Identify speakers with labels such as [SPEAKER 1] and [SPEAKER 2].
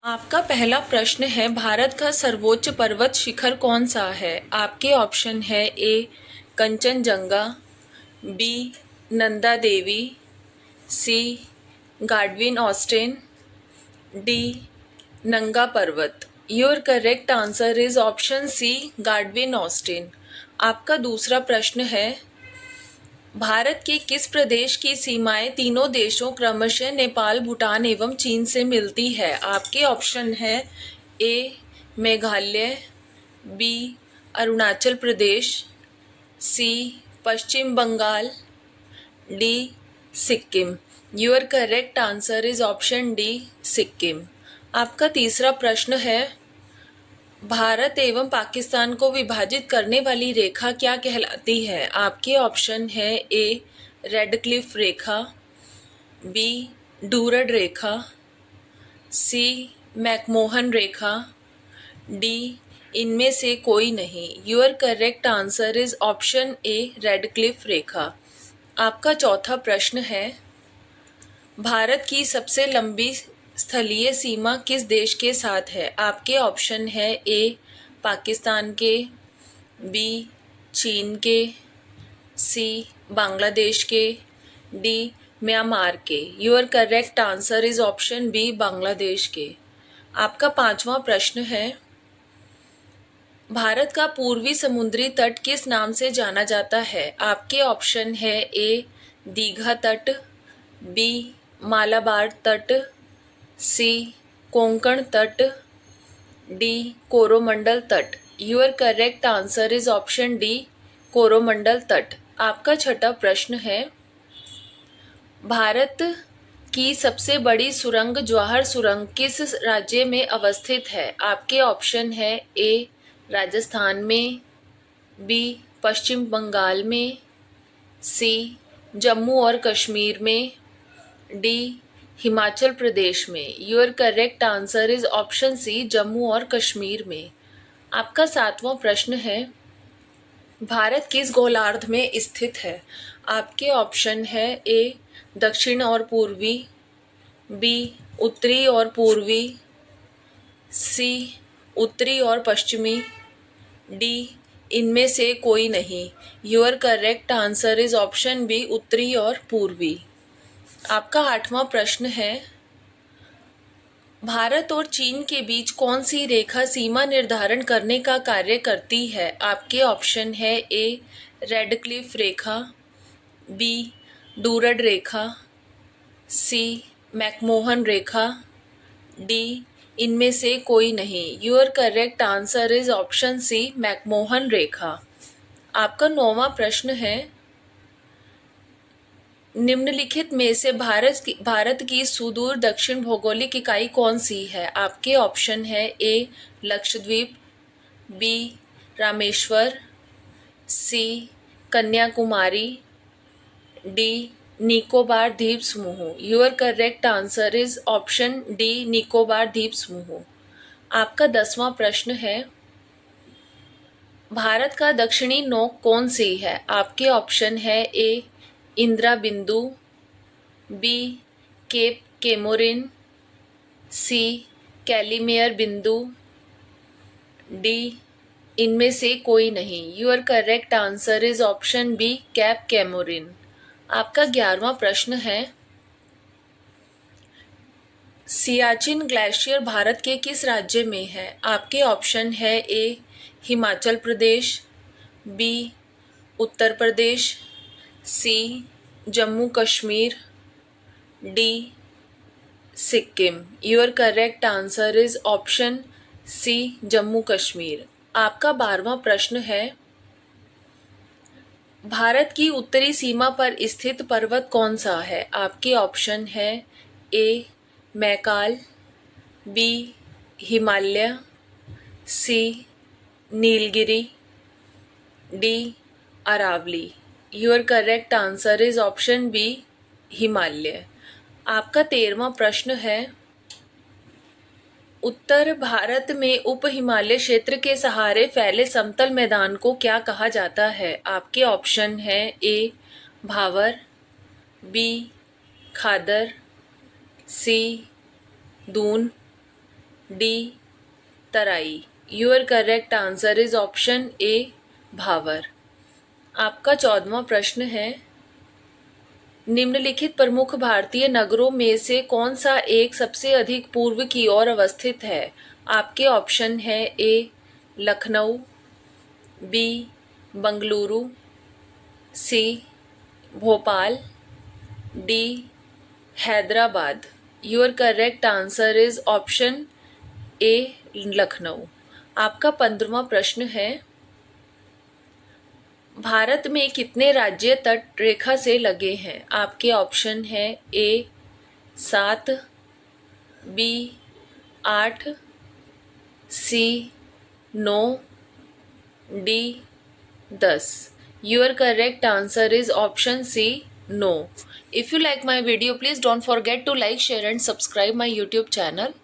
[SPEAKER 1] आपका पहला प्रश्न है, भारत का सर्वोच्च पर्वत शिखर कौन सा है? आपके ऑप्शन है A Kanchenjunga, B Nanda Devi, C Godwin Austen, D Nanga Parbat. Your correct answer is option C Godwin Austen. आपका दूसरा प्रश्न है, भारत के किस प्रदेश की सीमाएं तीनों देशों क्रमशः नेपाल, भूटान एवं चीन से मिलती है? आपके ऑप्शन है A Meghalaya, B Arunachal Pradesh, C Paschim Bangal, D Sikkim. Your correct answer is option D Sikkim. आपका तीसरा प्रश्न है, भारत एवं पाकिस्तान को विभाजित करने वाली रेखा क्या कहलाती है? आपके ऑप्शन है ए रेड क्लिफ रेखा, बी डूरड रेखा, सी मैकमोहन रेखा, डी इनमें से कोई नहीं। Your correct answer is option A Radcliffe रेखा। आपका चौथा प्रश्न है, भारत की सबसे लंबी स्थलीय सीमा किस देश के साथ है? आपके ऑप्शन है ए पाकिस्तान के, बी चीन के, सी बांग्लादेश के, डी म्यांमार के। Your correct answer is option B Bangladesh के। आपका पांचवा प्रश्न है, भारत का पूर्वी समुद्री तट किस नाम से जाना जाता है? आपके ऑप्शन है ए दीघा तट, बी मालाबार तट, सी कोंकण तट, डी कोरोमंडल तट। Your correct answer is option D Coromandel तट। आपका छठा प्रश्न है, भारत की सबसे बड़ी सुरंग जवाहर सुरंग किस राज्य में अवस्थित है? आपके ऑप्शन है ए राजस्थान में, बी पश्चिम बंगाल में, सी जम्मू और कश्मीर में, डी हिमाचल प्रदेश में। Your correct answer is option C Jammu और कश्मीर में। आपका सातवां प्रश्न है, भारत किस गोलार्ध में स्थित है? आपके ऑप्शन है ए दक्षिण और पूर्वी, बी उत्तरी और पूर्वी, सी उत्तरी और पश्चिमी, डी इनमें से कोई नहीं। Your correct answer is option B उत्तरी और पूर्वी। आपका आठवां प्रश्न है, भारत और चीन के बीच कौन सी रेखा सीमा निर्धारण करने का कार्य करती है? आपके ऑप्शन है ए रेड क्लिफ रेखा, बी डूरड रेखा, सी मैकमोहन रेखा, डी इनमें से कोई नहीं। Your correct answer is option C McMahon रेखा। आपका नौवां प्रश्न है, निम्नलिखित में से भारत की सुदूर दक्षिण भौगोलिक इकाई कौन सी है? आपके ऑप्शन है ए लक्षद्वीप, बी रामेश्वर, सी कन्याकुमारी, डी निकोबार द्वीप समूह। Your correct answer is option D Nicobar द्वीप समूह। आपका 10वां प्रश्न है, भारत का दक्षिणी नोक कौन सी है? आपके ऑप्शन है ए इंदिरा बिंदु, B cape Comorin, C Calimere बिंदु, डी इनमें से कोई नहीं। Your correct answer is option B cape Comorin. आपका 11वां प्रश्न है, सियाचिन ग्लेशियर भारत के किस राज्य में है? आपके ऑप्शन है A Himachal Pradesh, B Uttar Pradesh, C Jammu Kashmir, D Sikkim. Your correct answer is option C Jammu Kashmir. आपका 12वां प्रश्न है, भारत की उत्तरी सीमा पर स्थित पर्वत कौन सा है? आपके ऑप्शन है A Maikal, B Himalaya, C Nilgiri, D Aravalli. Your correct answer is option B Himalaya. आपका 13वां प्रश्न है, उत्तर भारत में उप हिमालय क्षेत्र के सहारे फैले समतल मैदान को क्या कहा जाता है? आपके ऑप्शन है A Bhabar, B Khadar, C Doon, D Terai. Your correct answer is option A Bhabar. आपका 14वां प्रश्न है, निम्नलिखित प्रमुख भारतीय नगरों में से कौन सा एक सबसे अधिक पूर्व की ओर अवस्थित है? आपके ऑप्शन है A Lucknow, B Bengaluru, C Bhopal, D Hyderabad. Your correct answer is option A Lucknow. आपका 15वां प्रश्न है, भारत में कितने राज्य तट रेखा से लगे हैं? आपके ऑप्शन है A 7, B 8, C 9, D 10। Your correct answer is option C 9। If you like my video, please don't forget to like, share and subscribe my YouTube channel.